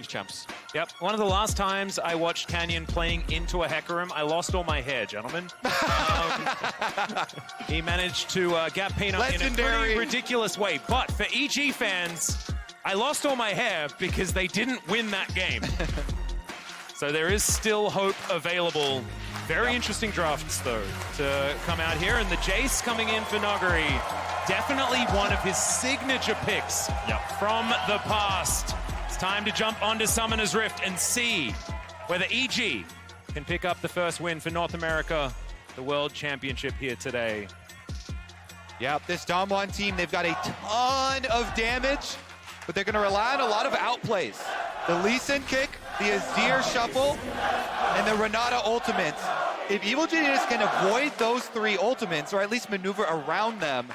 champs. Yep, one of the last times I watched Canyon playing into a Hecarim, I lost all my hair, gentlemen. He managed to gap Peanut in a pretty ridiculous way. But for EG fans, I lost all my hair because they didn't win that game. So there is still hope available. Very interesting drafts, though, to come out here. And the Jayce coming in for Nuguri. Definitely one of his signature picks from the past. It's time to jump onto Summoner's Rift and see whether EG can pick up the first win for North America, the World Championship here today. Yep, this Damwon team, they've got a ton of damage, but they're going to rely on a lot of outplays. The LeeSin kick, the Azir shuffle, and the Renata ultimates. If Evil Genius can avoid those three ultimates, or at least maneuver around them,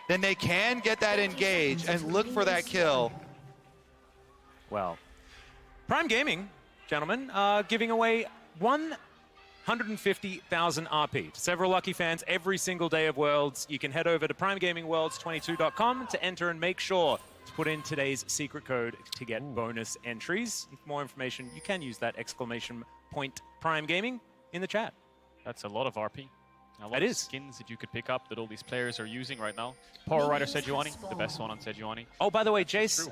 then they can get that engage and look for that kill. Well, Prime Gaming, gentlemen, giving away 150,000 RP to several lucky fans every single day of Worlds. You can head over to primegamingworlds22.com to enter and make sure to put in today's secret code to get bonus entries. For more information, you can use that exclamation point Prime Gaming in the chat. That's a lot of RP. A lot That of is. skins that you could pick up that all these players are using right now. Power Rider Sejuani, the best one on Sejuani. Oh, by the way, Jayce,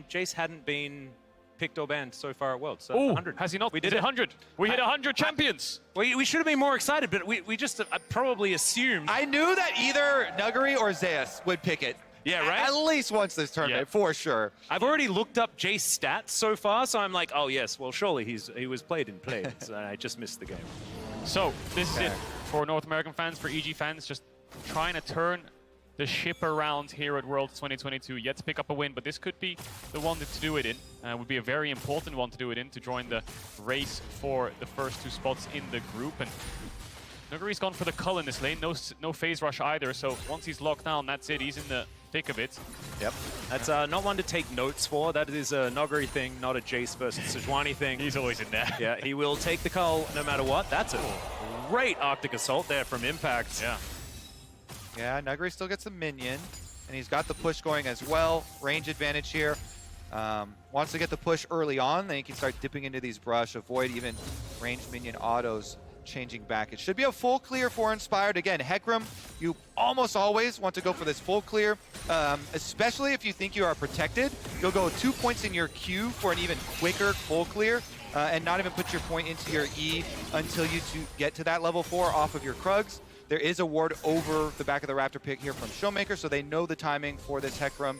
Jayce hadn't been picked or banned so far at Worlds. So 100. Has he not? We did 100. We hit 100 champions. We should have been more excited, but we just probably assumed. I knew that either Nuguri or Jayce would pick it. Yeah, right? At least once this tournament, for sure. I've already looked up Jayce stats so far, so I'm like, oh yes, well surely he was played in Blades. I just missed the game. So this is it for North American fans, for EG fans, just trying to turn the ship around here at Worlds 2022. Yet to pick up a win, but this could be the one to do it in. Would be a very important one to do it in, to join the race for the first two spots in the group. And Nuguri's gone for the cull in this lane, no phase rush either, so once he's locked down, that's it, he's in the thick of it. Yep, that's not one to take notes for. That is a Nuguri thing, not a Jayce versus Sejuani thing. He's always in there. Yeah, he will take the cull no matter what. That's a great Arctic Assault there from Impact. Yeah, Nuguri still gets a minion, and he's got the push going as well. Range advantage here. Wants to get the push early on, then he can start dipping into these brush, avoid even ranged minion autos changing back. It should be a full clear for Inspired. Again, Hecarim, you almost always want to go for this full clear, especially if you think you are protected. You'll go 2 points in your Q for an even quicker full clear, and not even put your point into your E until you get to that level 4 off of your Krugs. There is a ward over the back of the Raptor pick here from ShowMaker, so they know the timing for this Hecarim.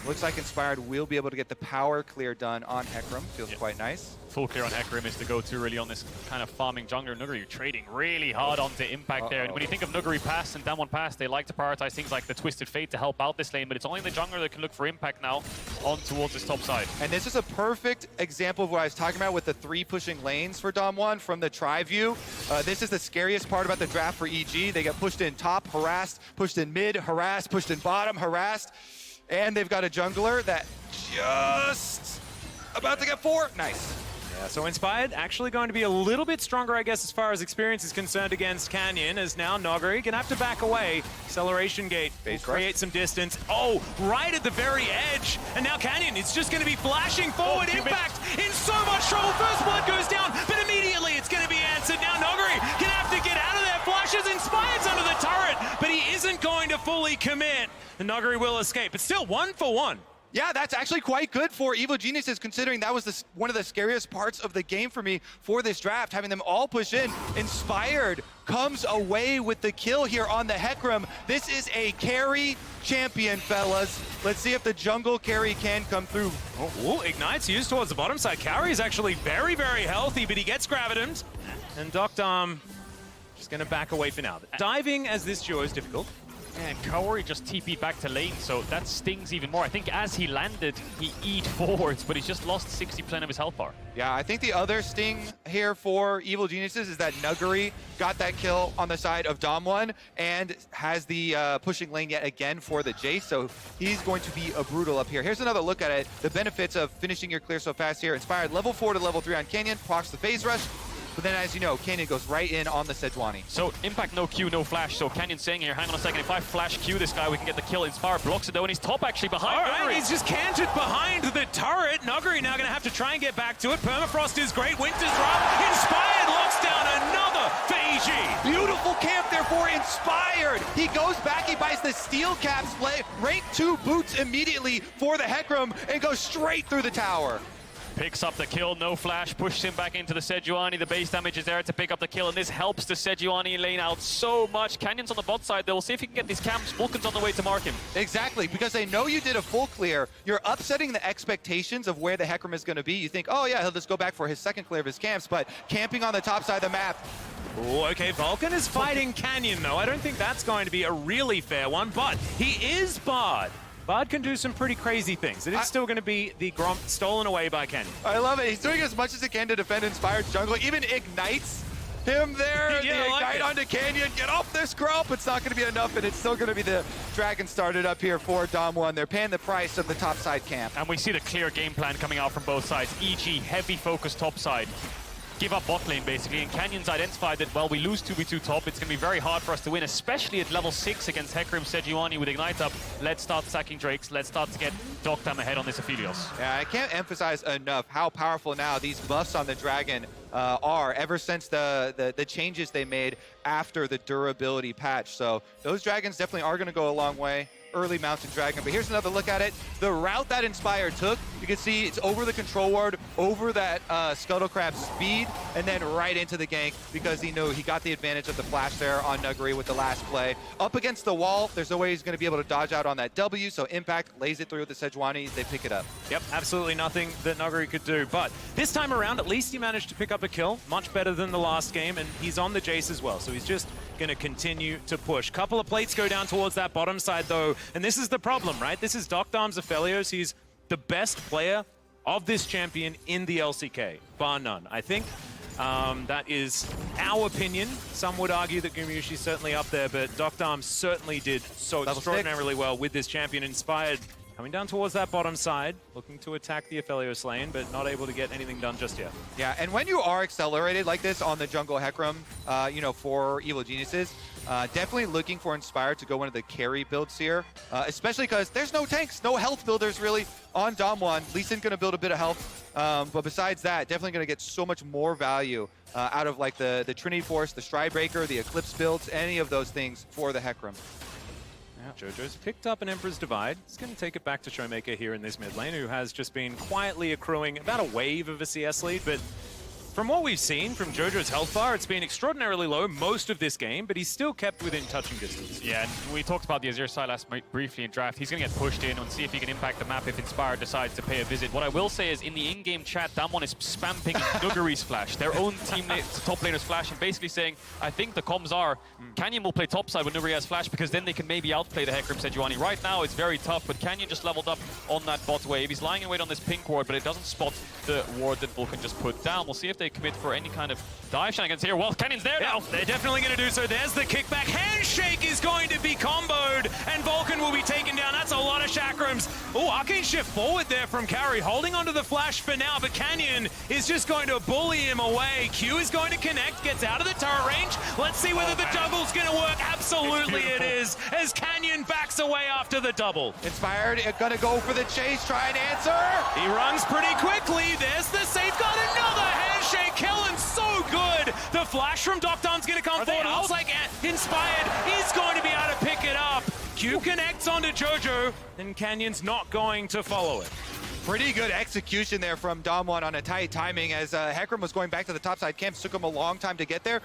Looks like Inspired will be able to get the power clear done on Hecarim. Feels quite nice. Full clear on Hecarim is the go-to really on this kind of farming jungler. Nuguri, you're trading really hard onto Impact there. And when you think of Nuguri Pass and Damwon Pass, they like to prioritize things like the Twisted Fate to help out this lane, but it's only the jungler that can look for Impact now on towards this top side. And this is a perfect example of what I was talking about with the 3 pushing lanes for Damwon from the tri-view. This is the scariest part about the draft for EG. They get pushed in top, harassed, pushed in mid, harassed, pushed in bottom, harassed. And they've got a jungler that just about to get 4. Nice. Yeah, so Inspired actually going to be a little bit stronger, I guess, as far as experience is concerned against Canyon, as now Nuguri gonna have to back away. Acceleration Gate will create some distance. Oh, right at the very edge. And now Canyon is just gonna be flashing forward. Impact in so much trouble. First blood goes down, but immediately it's gonna be answered. Now Nuguri gonna have to get out of there. Flashes, Inspired's under the turret, but he isn't going to fully commit. The Nuguri will escape. It's still 1 for 1. Yeah, that's actually quite good for Evil Geniuses, considering that was one of the scariest parts of the game for me for this draft, having them all push in. Inspired comes away with the kill here on the Hecarim. This is a carry champion, fellas. Let's see if the jungle carry can come through. Oh, Ignite's used towards the bottom side. Kaori is actually very, very healthy, but he gets Gravitamed. And deokdam just going to back away for now. Diving as this duo is difficult. And Kaori just TP'd back to lane, so that stings even more. I think as he landed, he E'd forwards, but he's just lost 60% of his health bar. Yeah, I think the other sting here for Evil Geniuses is that Nuguri got that kill on the side of Damwon and has the pushing lane yet again for the Jayce, so he's going to be a brutal up here. Here's another look at it. The benefits of finishing your clear so fast here. Inspired level 4 to level 3 on Canyon, procs the phase rush. But then, as you know, Canyon goes right in on the Sejuani. So impact, no Q, no flash. So Canyon saying here, hang on a second, if I flash Q this guy, we can get the kill. Inspire blocks it though, and he's top actually behind. All right, he's just canted behind the turret. Nuguri now going to have to try and get back to it. Permafrost is great. Winter's Wrath. Inspired locks down another for EG. Beautiful camp there for Inspired. He goes back, he buys the steel caps, rank 2 boots immediately for the Hecarim, and goes straight through the tower. Picks up the kill, no flash, pushes him back into the Sejuani. The base damage is there to pick up the kill, and this helps the Sejuani lane out so much. Canyon's on the bot side, though. We'll see if he can get these camps. Vulcan's on the way to mark him. Exactly, because they know you did a full clear. You're upsetting the expectations of where the Hecarim is going to be. You think, oh yeah, he'll just go back for his second clear of his camps, but camping on the top side of the map. Ooh, okay, Vulcan is fighting Canyon, though. I don't think that's going to be a really fair one, but he is barred. Bard can do some pretty crazy things. It is still going to be the Gromp stolen away by Canyon. I love it. He's doing as much as he can to defend Inspired jungle. Even ignites him there. Yeah, the ignite onto Canyon. Get off this Gromp. It's not going to be enough, and it's still going to be the Dragon started up here for Dom1. They're paying the price of the top side camp. And we see the clear game plan coming out from both sides. EG, heavy focus top side. Give up bot lane, basically, and Canyon's identified that, well, we lose 2v2 top, it's going to be very hard for us to win, especially at level 6 against Hecarim Sejuani with Ignite up. Let's start sacking Drakes, let's start to get deokdam ahead on this Aphelios. Yeah, I can't emphasize enough how powerful now these buffs on the Dragon are ever since the changes they made after the durability patch. So those Dragons definitely are going to go a long way. Early mountain dragon, but here's another look at it. The route that Inspire took, you can see it's over the control ward, over that Scuttlecrab speed, and then right into the gank because he knew he got the advantage of the flash there on Nuguri with the last play. Up against the wall, there's no way he's going to be able to dodge out on that W, so Impact lays it through with the Sejuani, they pick it up. Yep, absolutely nothing that Nuguri could do, but this time around, at least he managed to pick up a kill, much better than the last game, and he's on the Jayce as well, so he's just going to continue to push. Couple of plates go down towards that bottom side, though, and this is the problem, right? This is deokdam's Aphelios. He's the best player of this champion in the LCK, bar none. I think that is our opinion. Some would argue that Gumyushi's certainly up there, but deokdam certainly did so extraordinarily well with this champion. Inspired coming down towards that bottom side, looking to attack the Aphelios lane, but not able to get anything done just yet. Yeah, and when you are accelerated like this on the jungle Hecarim, you know, for Evil Geniuses, definitely looking for Inspired to go one of the carry builds here, especially because there's no tanks, no health builders really on Dom1. LeeSin gonna build a bit of health, but besides that, definitely gonna get so much more value out of like the Trinity Force, the Stride Breaker, the Eclipse builds, any of those things for the Hecarim. Jojo's picked up an Emperor's Divide. He's going to take it back to ShowMaker here in this mid lane, who has just been quietly accruing about a wave of a CS lead, but from what we've seen from Jojo's health bar, it's been extraordinarily low most of this game, but he's still kept within touching distance. Yeah, and we talked about the Azir Sylas briefly in draft. He's going to get pushed in and see if he can impact the map if Inspired decides to pay a visit. What I will say is in the in-game chat, Dam1 is spamming Nuguri's flash, their own teammates, top laners flash, and basically saying, I think the comms are, Canyon will play topside when Nuguri has flash because then they can maybe outplay the Hecarim Sejuani. Right now it's very tough, but Canyon just leveled up on that bot wave. He's lying in wait on this pink ward, but it doesn't spot the ward that Vulcan just put down. We'll see if they commit for any kind of dive shenanigans here. Well, Canyon's there now. They're definitely going to do so. There's the kickback. Handshake is going to be comboed, and Vulcan will be taken down. That's a lot of chakrams. Oh, Arcane Shift forward there from Kaori, holding onto the flash for now, but Canyon is just going to bully him away. Q is going to connect, gets out of the turret range. Let's see whether the juggle's going to work. Absolutely it is, as Canyon backs away after the double. Inspired, gonna go for the chase, try and answer. He runs pretty quickly. There's the safe. Got another handshake. Kellin so good. The flash from deokdam's going to come forward. It looks like Inspired is going to be able to pick it up. Q connects onto Jojo, and Canyon's not going to follow it. Pretty good execution there from Dom1 on a tight timing as Hecarim was going back to the topside camps. Took him a long time to get there.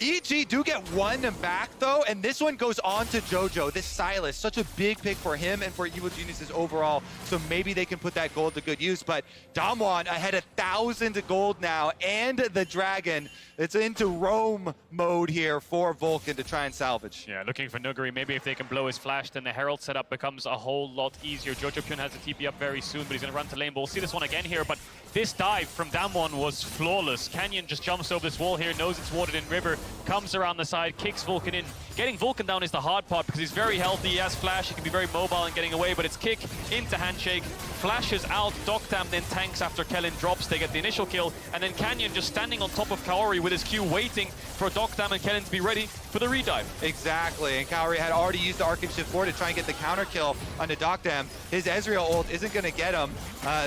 EG do get one back though, and this one goes on to Jojo. This Sylas, such a big pick for him and for Evil Geniuses overall, so maybe they can put that gold to good use. But Dom1 ahead 1,000 gold now, and the Dragon. It's into roam mode here for Vulcan to try and salvage. Yeah, looking for Nuguri. Maybe if they can blow his flash, then the Herald setup becomes a whole lot easier. Jojopyun has the TP up very soon, but he's going to run to lane. But we'll see this one again here, but this dive from Dam1 was flawless. Canyon just jumps over this wall here, knows it's watered in river, comes around the side, kicks Vulcan in. Getting Vulcan down is the hard part because he's very healthy, he has flash, he can be very mobile and getting away, but it's kick into handshake, flashes out, deokdam then tanks after Kellin drops, they get the initial kill, and then Canyon just standing on top of Kaori with his Q waiting for deokdam and Kellin to be ready for the redive. Exactly, and Kaori had already used the Arcane Shift 4 to try and get the counter kill onto deokdam. His Ezreal ult isn't going to get him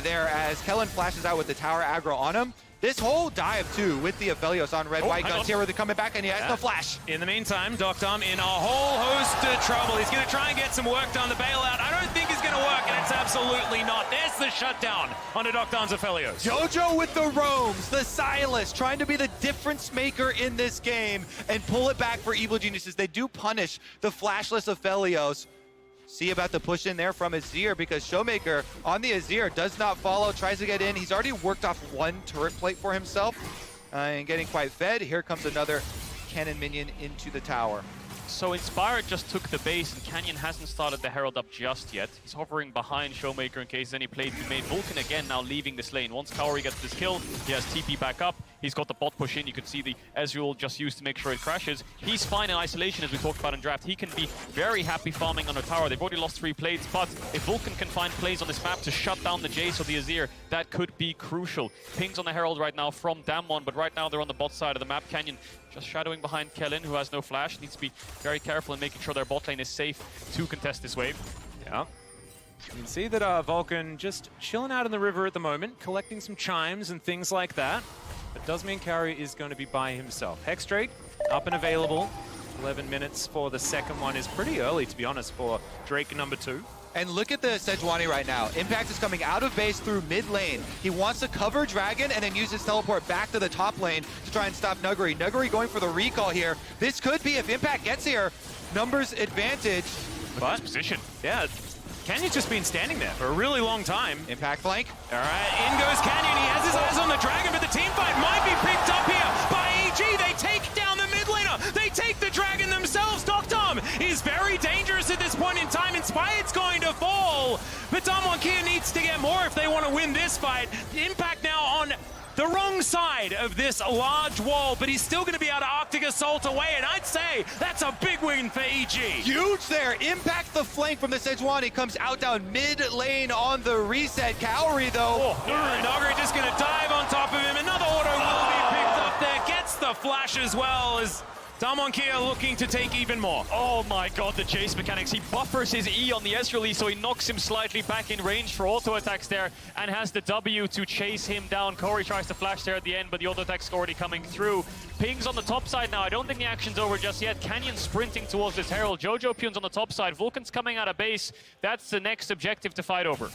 there as Kellin flashes out with the tower aggro on him. This whole dive, too, with the Aphelios on red-white guns here, where they're coming back, and he has the flash. In the meantime, deokdam in a whole host of trouble. He's going to try and get some work done. The bailout, I don't think is going to work, and it's absolutely not. There's the shutdown onto deokdam's Aphelios. Jojo with the roams, the Sylas, trying to be the difference maker in this game and pull it back for Evil Geniuses. They do punish the flashless Aphelios. See about the push in there from Azir because ShowMaker on the Azir does not follow, tries to get in. He's already worked off one turret plate for himself and getting quite fed. Here comes another cannon minion into the tower. So Inspired just took the base and Canyon hasn't started the Herald up just yet. He's hovering behind ShowMaker in case any plays be made. Vulcan again now leaving this lane. Once Kaori gets this kill, he has TP back up. He's got the bot push in. You can see the Ezreal just used to make sure it crashes. He's fine in isolation as we talked about in draft. He can be very happy farming on a tower. They've already lost 3 plates, but if Vulcan can find plays on this map to shut down the Jayce or the Azir, that could be crucial. Pings on the Herald right now from Damwon, but right now they're on the bot side of the map. Canyon just shadowing behind Kellin, who has no flash. Needs to be very careful in making sure their bot lane is safe to contest this wave. Yeah. You can see that Vulcan just chilling out in the river at the moment, collecting some chimes and things like that. But does mean Kaori is going to be by himself. Hex Drake up and available. 11 minutes for the second one is pretty early, to be honest, for Drake number 2. And look at the Sejuani right now. Impact is coming out of base through mid lane. He wants to cover Dragon and then use his teleport back to the top lane to try and stop Nuguri. Nuguri going for the recall here. This could be, if Impact gets here, numbers advantage. But position. Yeah, Canyon's just been standing there for a really long time. Impact flank. All right, in goes Canyon. He has his eyes on the Dragon, but the team fight might be picked up here by EG. They take down the mid laner. They take the Dragon themselves. deokdam is very dangerous at this point in time. Inspired's going to fall, but Damwon needs to get more if they want to win this fight. Impact now on the wrong side of this large wall, but he's still going to be able to Arctic Assault away, and I'd say that's a big win for EG. Huge there. Impact the flank from the Sejuani comes out down mid lane on the reset. Kaori, though. Nuguri just going to dive on top of him. Another auto will be picked up there. Gets the flash as well as Damwon looking to take even more. Oh my god, the Jayce mechanics. He buffers his E on the Ezreal, so he knocks him slightly back in range for auto attacks there and has the W to chase him down. Kaori tries to flash there at the end, but the auto attack's already coming through. Pings on the top side now. I don't think the action's over just yet. Canyon sprinting towards this Herald. Jojopyun's on the top side. Vulcan's coming out of base. That's the next objective to fight over.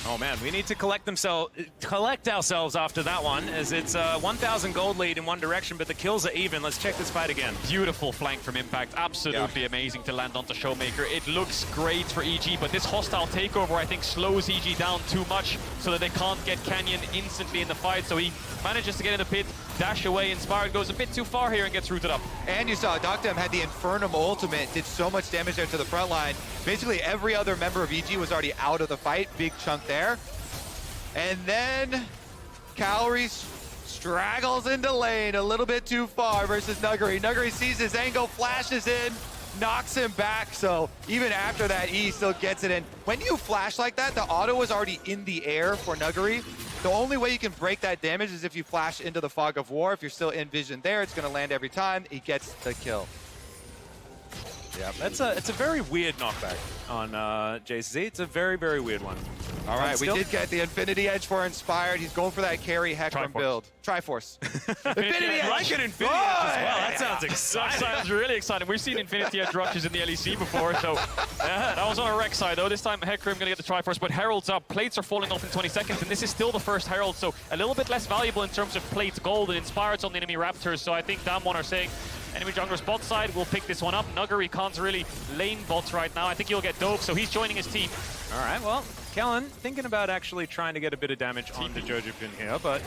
Oh man, we need to collect ourselves after that one, as it's a 1,000 gold lead in one direction, but the kills are even. Let's check this fight again. Beautiful flank from Impact. Absolutely amazing to land onto ShowMaker. It looks great for EG, but this hostile takeover, I think, slows EG down too much so that they can't get Canyon instantly in the fight. So he manages to get in the pit, dash away. Inspired goes a bit too far here and gets rooted up. And you saw deokdam had the Infernum ultimate, did so much damage there to the front line. Basically, every other member of EG was already out of the fight. Big chunk there. And then Kaori straggles into lane a little bit too far versus Nuguri. Nuguri sees his angle, flashes in, knocks him back. So even after that, E still gets it in. When you flash like that, the auto was already in the air for Nuguri. The only way you can break that damage is if you flash into the Fog of War. If you're still in vision there, it's going to land every time. He gets the kill. Yeah, it's a very weird knockback on Jayce. It's a very, very weird one. All right, we did get the Infinity Edge for Inspired. He's going for that carry Hecarim build. Triforce. Infinity Edge. I like an Infinity Edge as well. That sounds exciting. That sounds really exciting. We've seen Infinity Edge rushes in the LEC before, so that was on a wreck side, though. This time, Hecarim going to get the Triforce, but Herald's up. Plates are falling off in 20 seconds, and this is still the first Herald, so a little bit less valuable in terms of plate gold and Inspired's on the enemy Raptors, so I think Damwon are saying, enemy jungler's bot side will pick this one up. Nuguri can't really lane bots right now. I think he'll get doped, so he's joining his team. All right, well, Kellin thinking about actually trying to get a bit of damage onto Jojopyun here, but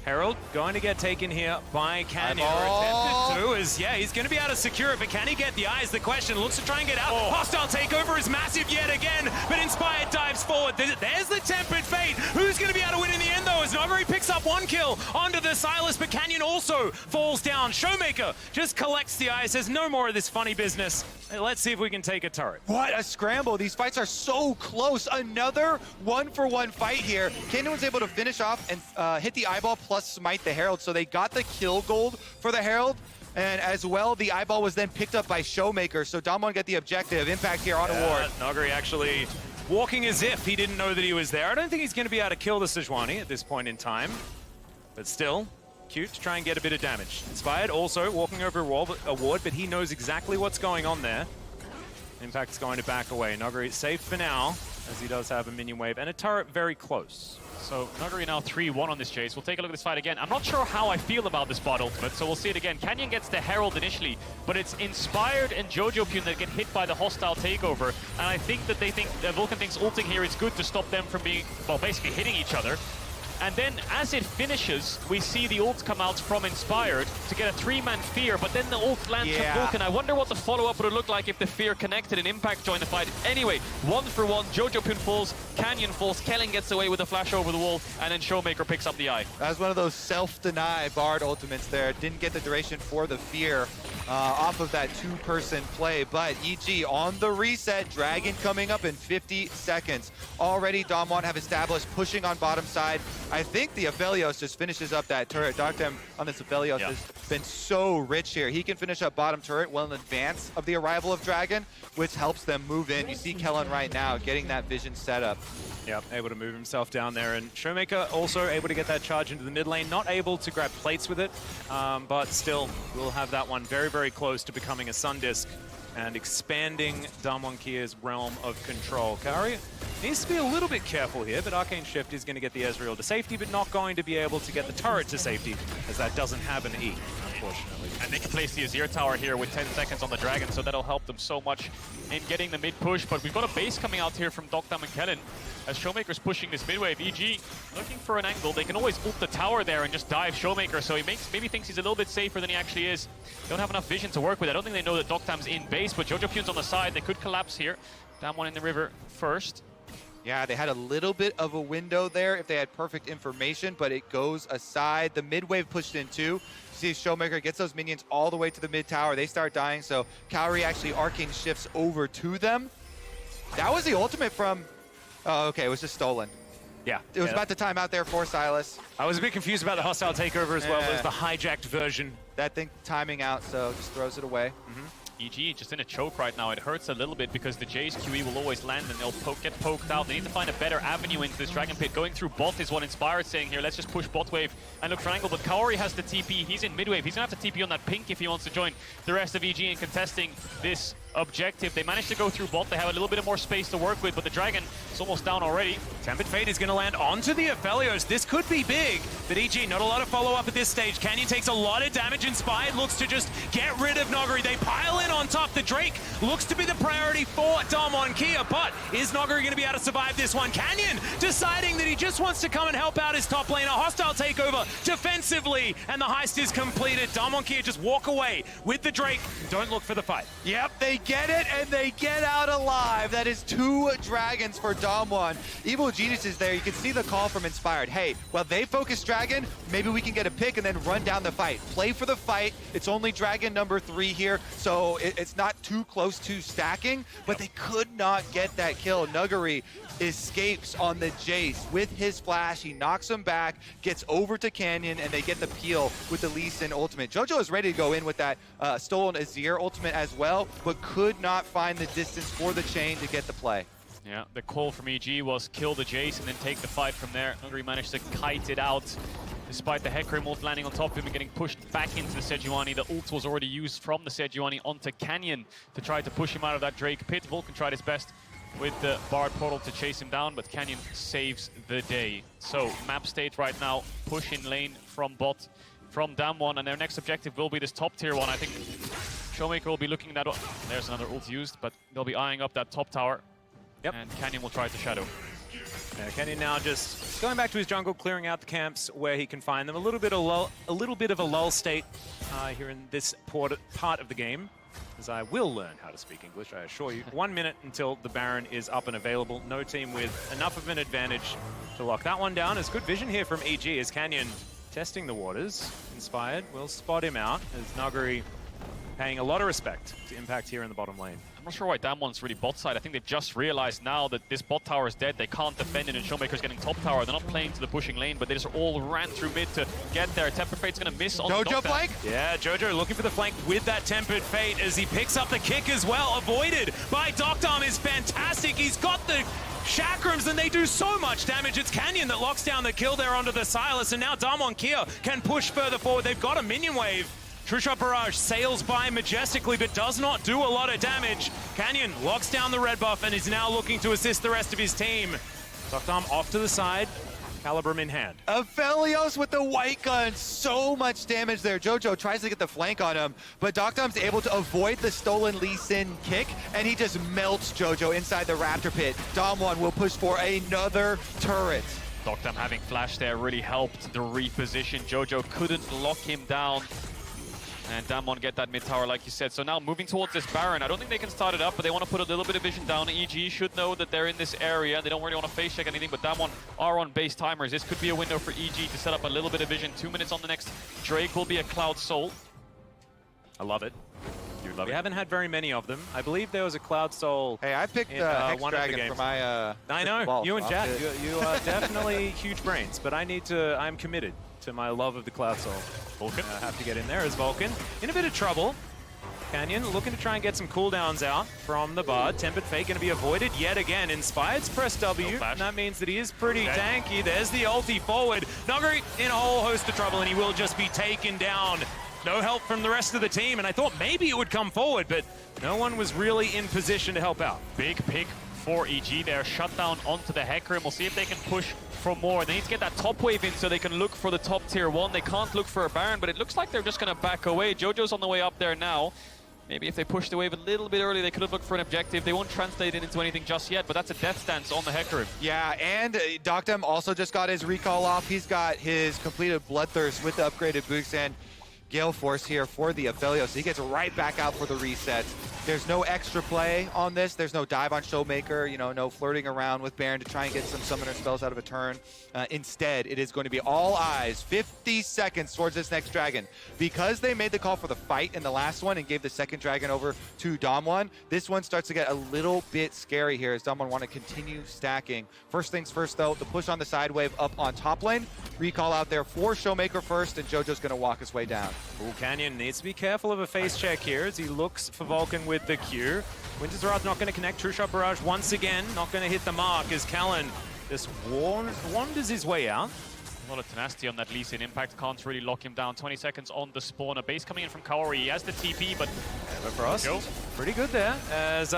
Herald going to get taken here by Canyon. Attempted to, he's going to be able to secure it, but can he get the eyes? The question, looks to try and get out. Hostile takeover is massive yet again, but Inspired dives forward. There's the tempered fate. Who's going to be able to win in the end, though, as Nuguri Nuguri picks up 1 kill onto the Sylas, but Canyon also falls down. ShowMaker just collects the eye, says no more of this funny business. Let's see if we can take a turret. What a scramble. These fights are so close. Another 1-for-1 fight here. Canyon was able to finish off and hit the eyeball plus smite the Herald, so they got the kill gold for the Herald. And as well, the eyeball was then picked up by ShowMaker, so Damwon get the objective. Impact here on a ward. Nuguri actually walking as if he didn't know that he was there. I don't think he's going to be able to kill the Sejuani at this point in time. But still, cute to try and get a bit of damage. Inspired also walking over a ward, but he knows exactly what's going on there. Impact's going to back away. Nuguri safe for now, as he does have a minion wave and a turret very close. So Nuguri now 3-1 on this Jayce. We'll take a look at this fight again. I'm not sure how I feel about this bot ultimate, so we'll see it again. Canyon gets the Herald initially, but it's Inspired and Jojopyun that get hit by the hostile takeover. And I think that Vulcan thinks ulting here is good to stop them from being, well, basically hitting each other. And then as it finishes, we see the ult come out from Inspired to get a 3-man fear, but then the ult lands from Vulcan. I wonder what the follow-up would look like if the fear connected and Impact joined the fight. Anyway, 1-for-1, Jojopyun falls, Canyon falls, Kellin gets away with a flash over the wall, and then ShowMaker picks up the eye. That was one of those self-deny Bard ultimates there. Didn't get the duration for the fear off of that 2-person play, but EG on the reset. Dragon coming up in 50 seconds. Already Damwon have established pushing on bottom side. I think the Aphelios just finishes up that turret. Deokdam on this Aphelios has been so rich here. He can finish up bottom turret well in advance of the arrival of Dragon, which helps them move in. You see Kellin right now getting that vision set up. Yep, able to move himself down there, and ShowMaker also able to get that charge into the mid lane. Not able to grab plates with it, but still will have that one very, very close to becoming a Sun Disc and expanding Damwon Kia's realm of control. Kaori needs to be a little bit careful here, but Arcane Shift is going to get the Ezreal to safety, but not going to be able to get the turret to safety, as that doesn't have an E, unfortunately. And they can place the Azir tower here with 10 seconds on the Dragon, so that'll help them so much in getting the mid push. But we've got a base coming out here from deokdam and Kellin. As ShowMaker's pushing this mid wave, EG looking for an angle. They can always ult the tower there and just dive ShowMaker, so he maybe thinks he's a little bit safer than he actually is. Don't have enough vision to work with. I don't think they know that deokdam's in base, but Jojopyun's on the side. They could collapse here. Damwon in the river first. Yeah, they had a little bit of a window there if they had perfect information, but it goes aside. The mid wave pushed in too. See ShowMaker gets those minions all the way to the mid tower. They start dying, so Kaori actually arcane shifts over to them. That was the ultimate from... Oh, okay, it was just stolen. Yeah. It was about to time out there for Sylas. I was a bit confused about the hostile takeover as well. It was the hijacked version. That thing timing out, so just throws it away. EG just in a choke right now. It hurts a little bit because the Jayce QE will always land and they'll get poked out. They need to find a better avenue into this Dragon Pit. Going through bot is what Inspired saying here. Let's just push bot wave and look triangle. But Kaori has the TP. He's in mid wave. He's going to have to TP on that pink if he wants to join the rest of EG in contesting this objective. They managed to go through bot. They have a little bit more space to work with, but the Dragon is almost down already. Tempered Fate is going to land onto the Aphelios. This could be big, but EG, not a lot of follow-up at this stage. Canyon takes a lot of damage. Inspired looks to just get rid of Nuguri. They pile in on top. The Drake looks to be the priority for Damwon Kia, but is Nuguri going to be able to survive this one? Canyon deciding that he just wants to come and help out his top lane. A hostile takeover defensively, and the heist is completed. Damwon Kia just walk away with the Drake. Don't look for the fight. Yep, they get it, and they get out alive. That is 2 dragons for Damwon. Evil Genius is there. You can see the call from Inspired. Hey, well, they focus Dragon, maybe we can get a pick and then run down the fight. Play for the fight. It's only Dragon number 3 here, so it's not too close to stacking, but they could not get that kill. Nuguri escapes on the Jayce with his flash. He knocks him back, gets over to Canyon, and they get the peel with the LeeSin ultimate. Jojo is ready to go in with that stolen Azir ultimate as well, but could not find the distance for the chain to get the play. Yeah, the call from EG was kill the Jayce and then take the fight from there. Nuguri managed to kite it out despite the Hecarim ult landing on top of him and getting pushed back into the Sejuani. The ult was already used from the Sejuani onto Canyon to try to push him out of that Drake pit. Vulcan tried his best with the Bard portal to chase him down, but Canyon saves the day. So map state right now, push in lane from bot, from Damwon, and their next objective will be this top tier one. I think ShowMaker will be looking at that. There's another ult used, but they'll be eyeing up that top tower. Yep. And Canyon will try to shadow. Yeah, Canyon now just going back to his jungle, clearing out the camps where he can find them. A little bit of a lull state here in this part of the game. as I will learn how to speak English, I assure you. 1 minute until the Baron is up and available. No team with enough of an advantage to lock that one down. It's good vision here from EG as Canyon testing the waters. Inspired will spot him out as Nuguri paying a lot of respect to Impact here in the bottom lane. I'm not sure why Damon's really bot side. I think they've just realized now that this bot tower is dead. They can't defend it, and ShowMaker's getting top tower. They're not playing to the pushing lane, but they just all ran through mid to get there. Tempered Fate's gonna miss on Jojo the flank? Yeah, Jojo looking for the flank with that Tempered Fate as he picks up the kick as well. Avoided by deokdam is fantastic. He's got the chakrams and they do so much damage. It's Canyon that locks down the kill there onto the Sylas, and now Damwon Kia can push further forward. They've got a minion wave. True Shot Barrage sails by majestically, but does not do a lot of damage. Canyon locks down the red buff and is now looking to assist the rest of his team. deokdam off to the side, Calibrum in hand. Aphelios with the white gun, so much damage there. Jojo tries to get the flank on him, but deokdam's able to avoid the stolen LeeSin kick, and he just melts Jojo inside the Raptor pit. Damwon will push for another turret. deokdam having flash there really helped the reposition. Jojo couldn't lock him down. And Damwon get that mid tower, like you said. So now moving towards this Baron. I don't think they can start it up, but they want to put a little bit of vision down. EG should know that they're in this area. They don't really want to face check anything, but Damwon are on base timers. This could be a window for EG to set up a little bit of vision. 2 minutes on the next Drake will be a Cloud Soul. I love it. You love We it. haven't had very many of them. I believe there was a Cloud Soul. Hey, I picked In, Hex one of the Dragon for games. my I know, ball. you and Jack, you are definitely huge brains, but I'm committed to my love of the Cloud Soul. Vulcan. I have to get in there as Vulcan. In a bit of trouble. Canyon looking to try and get some cooldowns out from the Bard. Tempered Fate going to be avoided yet again. Inspired's press W, and that means that he is pretty tanky. There's the ulti forward. Nuguri in a whole host of trouble, and he will just be taken down. No help from the rest of the team, and I thought maybe it would come forward, but no one was really in position to help out. Big pick for EG there. Shut down onto the Hecarim. We'll see if they can push for more. They need to get that top wave in so they can look for the top tier 1. They can't look for a Baron, but it looks like they're just going to back away. Jojo's on the way up there now. Maybe if they push the wave a little bit early, they could have looked for an objective. They won't translate it into anything just yet, but that's a death stance on the Hecarim. Yeah, and deokdam also just got his recall off. He's got his completed Bloodthirst with the upgraded boots and Gale Force here for the Aphelios. So he gets right back out for the reset. There's no extra play on this. There's no dive on ShowMaker, you know, no flirting around with Baron to try and get some summoner spells out of a turn. Instead, it is going to be all eyes, 50 seconds towards this next dragon. Because they made the call for the fight in the last one and gave the second dragon over to Damwon, this one starts to get a little bit scary here as Damwon want to continue stacking. First things first, though, the push on the side wave up on top lane. Recall out there for ShowMaker first, and Jojo's going to walk his way down. Ooh, Canyon needs to be careful of a face check here as he looks for Vulcan with the Q. Winter's Wrath not going to connect. True Shot Barrage once again, not going to hit the mark as Kellin just wanders his way out. A lot of tenacity on that LeeSin. Impact can't really lock him down. 20 seconds on the spawn. A base coming in from Kaori. He has the TP, but Frost, pretty good there. As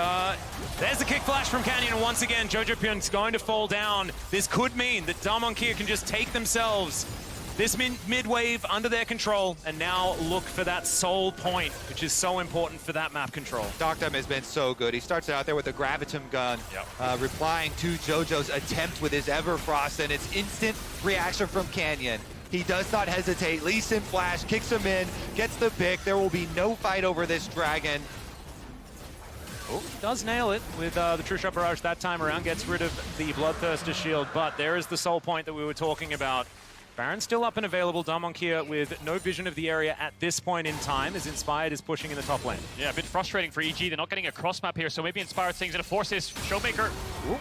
there's the kick flash from Canyon, and once again, Jojopyun's going to fall down. This could mean that Damwon Kia can just take themselves this mid-wave under their control and now look for that soul point, which is so important for that map control. deokdam has been so good. He starts out there with a Gravitum gun, replying to Jojo's attempt with his Everfrost, and it's instant reaction from Canyon. He does not hesitate. LeeSin flash, kicks him in, gets the pick. There will be no fight over this dragon. Oh, does nail it with the True Shot Barrage that time around, gets rid of the Bloodthirster shield, but there is the soul point that we were talking about. Baron still up and available. Damwon Kia with no vision of the area at this point in time as Inspired is pushing in the top lane. yeah, a bit frustrating for EG. They're not getting a cross map here, so maybe Inspired things going to force this. ShowMaker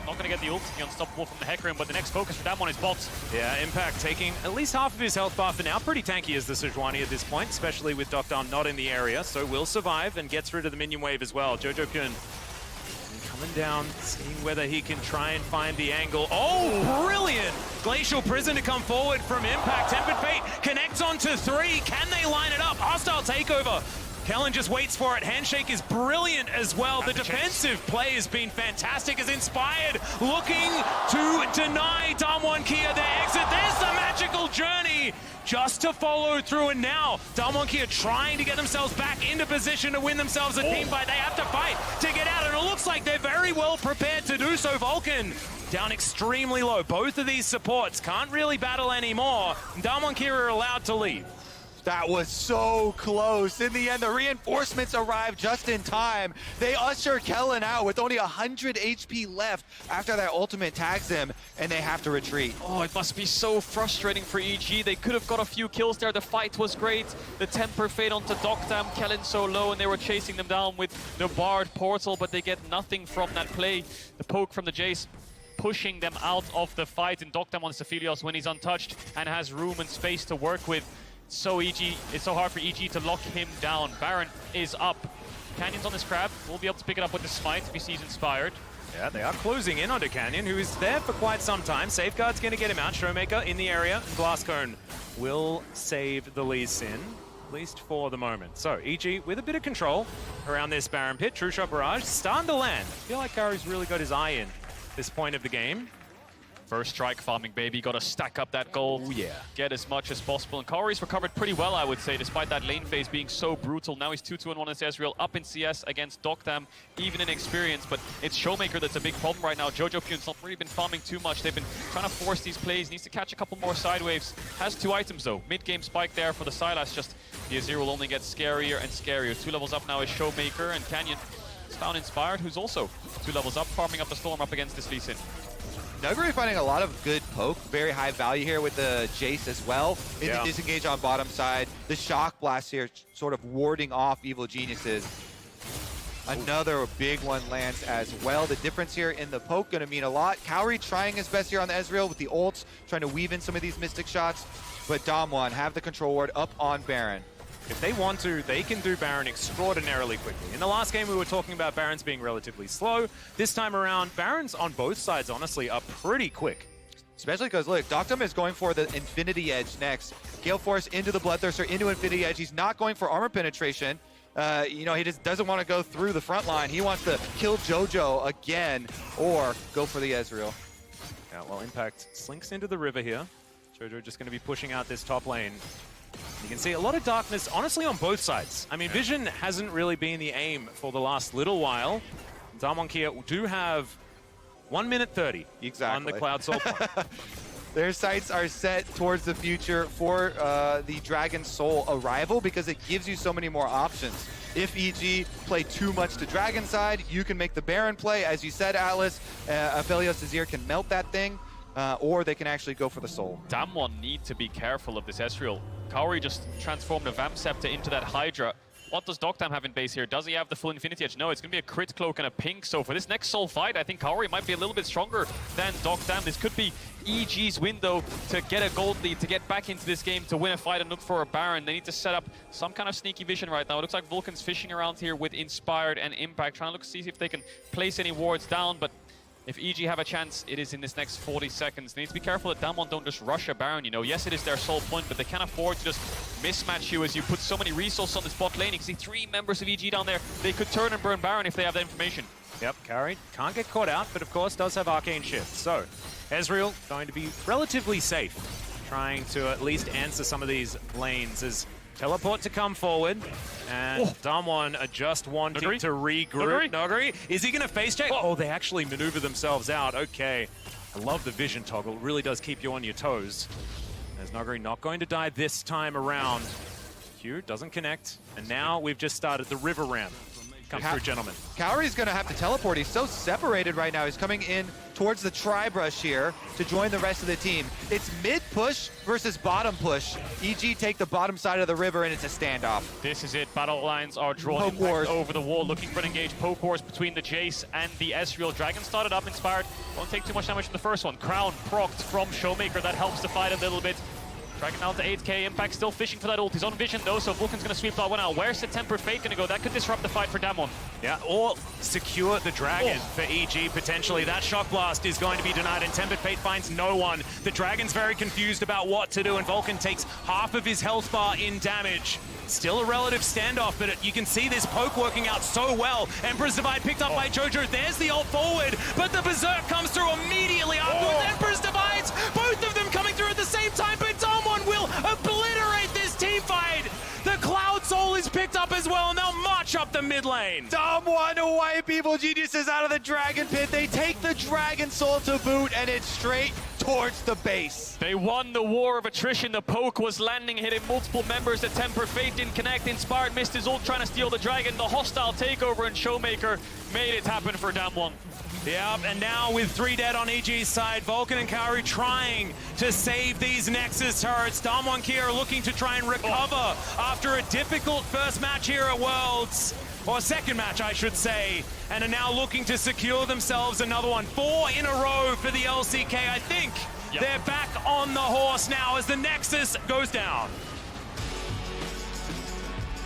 not going to get the ult. The unstoppable from the Hecarim, but the next focus for Damwon is bots. Yeah, Impact taking at least half of his health bar for now. Pretty tanky is the Sejuani at this point, especially with deokdam not in the area, so will survive and gets rid of the minion wave as well. Jojopyun coming down, seeing whether he can try and find the angle. Oh, brilliant! Glacial Prison to come forward from Impact. Tempered Fate connects onto 3. Can they line it up? Hostile takeover. Kellin just waits for it. Handshake is brilliant as well. The defensive play has been fantastic as Inspired looking to deny Damwon Kia their exit. There's the magical journey just to follow through, and now Damwon Kia trying to get themselves back into position to win themselves a team fight. They have to fight to get out, and it looks like they're very well prepared to do so. Vulcan down extremely low. Both of these supports can't really battle anymore. Damwon Kia are allowed to leave. That was so close. In the end, the reinforcements arrived just in time. They usher Kellin out with only 100 HP left after that ultimate tags him, and they have to retreat. Oh, it must be so frustrating for EG. They could have got a few kills there. The fight was great. The temper fade onto deokdam. Kellin so low, and they were chasing them down with the barred portal, but they get nothing from that play. The poke from the Jayce pushing them out of the fight, and deokdam wants Aphelios when he's untouched and has room and space to work with. It's so hard for EG to lock him down. Baron is up. Canyon's on this crab. We'll be able to pick it up with the smite if he sees Inspired. Yeah, they are closing in onto Canyon, who is there for quite some time. Safeguard's going to get him out. ShowMaker in the area. Glasc will save the LeeSin, at least for the moment. So, EG with a bit of control around this Baron pit. True Shot Barrage starting to land. I feel like Kaori's really got his eye in this point of the game. First strike farming, baby. Got to stack up that gold. Oh, yeah. Get as much as possible. And Kaori's recovered pretty well, I would say, despite that lane phase being so brutal. Now he's 2-2-1 against Ezreal, up in CS against deokdam, even in experience. But it's ShowMaker that's a big problem right now. Jojopyun's not really been farming too much. They've been trying to force these plays. Needs to catch a couple more side waves. Has 2 items, though. Mid-game spike there for the Sylas. Just the Azir will only get scarier and scarier. 2 levels up now is ShowMaker, and Canyon is found Inspired, who's also 2 levels up, farming up the Storm up against this LeeSin. Nuguri finding a lot of good poke, very high value here with the Jayce as well. In the disengage on bottom side, the shock blast here sort of warding off evil geniuses. Another big one lands as well. The difference here in the poke gonna mean a lot. Kaori trying his best here on the Ezreal with the ults, trying to weave in some of these mystic shots, but Damwon have the control ward up on Baron. If they want to, they can do Baron extraordinarily quickly. In the last game, we were talking about Barons being relatively slow. This time around, Barons on both sides, honestly, are pretty quick. Especially because, look, deokdam is going for the Infinity Edge next. Gale Force into the Bloodthirster, into Infinity Edge. He's not going for armor penetration. You know, he just doesn't want to go through the front line. He wants to kill Jojo again or go for the Ezreal. Yeah, well, Impact slinks into the river here. Jojo just going to be pushing out this top lane. You can see a lot of darkness, honestly, on both sides. I mean, Vision hasn't really been the aim for the last little while. Damwon here do have 1 minute 30 on the Cloud Soul point. Their sights are set towards the future for the Dragon Soul arrival because it gives you so many more options. If EG play too much to Dragon side, you can make the Baron play. As you said, Atlas, Aphelios Azir can melt that thing. Or they can actually go for the soul. Damwon need to be careful of this Ezreal. Kaori just transformed a Vamp Scepter into that Hydra. What does deokdam have in base here? Does he have the full Infinity Edge? No, it's going to be a crit cloak and a pink. So for this next soul fight, I think Kaori might be a little bit stronger than deokdam. This could be EG's window to get a gold lead, to get back into this game, to win a fight and look for a Baron. They need to set up some kind of sneaky vision right now. It looks like Vulcan's fishing around here with Inspired and Impact, trying to see if they can place any wards down, but if EG have a chance, it is in this next 40 seconds. They need to be careful that Damwon don't just rush a Baron, you know. Yes, it is their sole point, but they can't afford to just mismatch you as you put so many resources on this bot lane. You can see 3 members of EG down there. They could turn and burn Baron if they have that information. Yep, Kaori can't get caught out, but of course does have Arcane Shift. So, Ezreal going to be relatively safe, trying to at least answer some of these lanes as teleport to come forward, and Damwon are just wanting to regroup. Nuguri, is he going to face check? Oh, they actually maneuver themselves out. Okay. I love the vision toggle. It really does keep you on your toes. As Nuguri not going to die this time around. Q doesn't connect, and now we've just started the river ramp. Come through, gentlemen. Kaori's going to have to teleport. He's so separated right now. He's coming in towards the tri-brush here to join the rest of the team. It's mid-push versus bottom push. EG take the bottom side of the river, and it's a standoff. This is it. Battle lines are drawn over the wall, looking for an engaged poke wars between the Jayce and the Ezreal. Dragon started up, Inspired. Won't take too much damage from the first one. Crown procced from ShowMaker. That helps the fight a little bit. Dragon down to 8k, Impact still fishing for that ult. He's on vision though, so Vulcan's going to sweep that one out. Where's the Tempered Fate going to go? That could disrupt the fight for Damwon. Yeah, or secure the Dragon for EG potentially. That Shock Blast is going to be denied, and Tempered Fate finds no one. The Dragon's very confused about what to do, and Vulcan takes half of his health bar in damage. Still a relative standoff, but you can see this poke working out so well. Emperor's Divide picked up by Jojo. There's the ult forward, but the Berserk comes through immediately afterwards. Emperor's Divides, both of them coming through at the same time, but Damwon will obliterate this team fight. The Cloud Soul is picked up as well, and they'll march up the mid lane. Damwon to wipe evil geniuses out of the Dragon Pit. They take the Dragon Soul to boot, and it's straight towards the base. They won the war of attrition. The poke was landing, hitting multiple members. The Temper Fate didn't connect. Inspired missed his ult, trying to steal the dragon. The hostile takeover, and ShowMaker made it happen for Damwon. Yeah, and now with 3 dead on EG's side, Vulcan and Kaori trying to save these Nexus turrets. Damwon here looking to try and recover after a difficult first match here at Worlds, or second match, I should say, and are now looking to secure themselves another one. 4 in a row for the LCK, I think. Yep. They're back on the horse now as the Nexus goes down.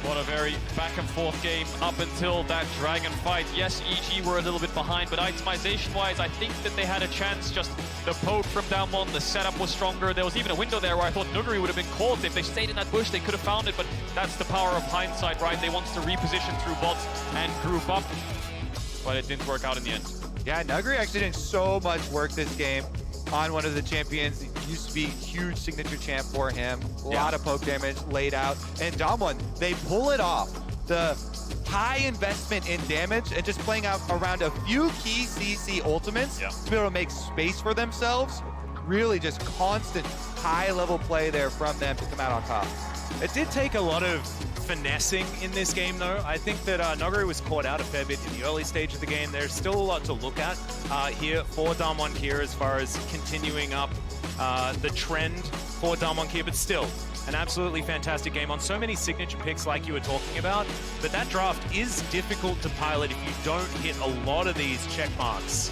What a very back and forth game up until that dragon fight. Yes, EG were a little bit behind, but itemization-wise, I think that they had a chance. Just the poke from Damwon, the setup was stronger. There was even a window there where I thought Nuguri would have been caught. If they stayed in that bush, they could have found it, but that's the power of hindsight, right? They wanted to reposition through bots and group up, but it didn't work out in the end. Yeah, Nuguri actually did so much work this game on one of the champions. It used to be a huge signature champ for him. A lot of poke damage laid out. And Damwon, they pull it off. The high investment in damage and just playing out around a few key CC ultimates to be able to make space for themselves. Really just constant high-level play there from them to come out on top. It did take a lot of finessing in this game, though. I think that Nuguri was caught out a fair bit in the early stage of the game. There's still a lot to look at here for Damwon here as far as continuing up the trend for Damwon here, but still an absolutely fantastic game on so many signature picks like you were talking about. But that draft is difficult to pilot if you don't hit a lot of these check marks.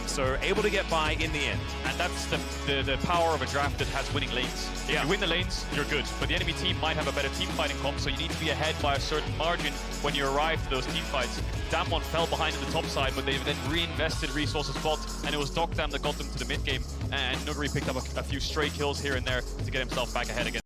So able to get by in the end. And that's the power of a draft that has winning lanes. If you win the lanes, you're good. But the enemy team might have a better team fighting comp, so you need to be ahead by a certain margin when you arrive to those team fights. Damwon fell behind on the top side, but they then reinvested resources bot, and it was deokdam that got them to the mid game. And Nuguri picked up a few stray kills here and there to get himself back ahead again.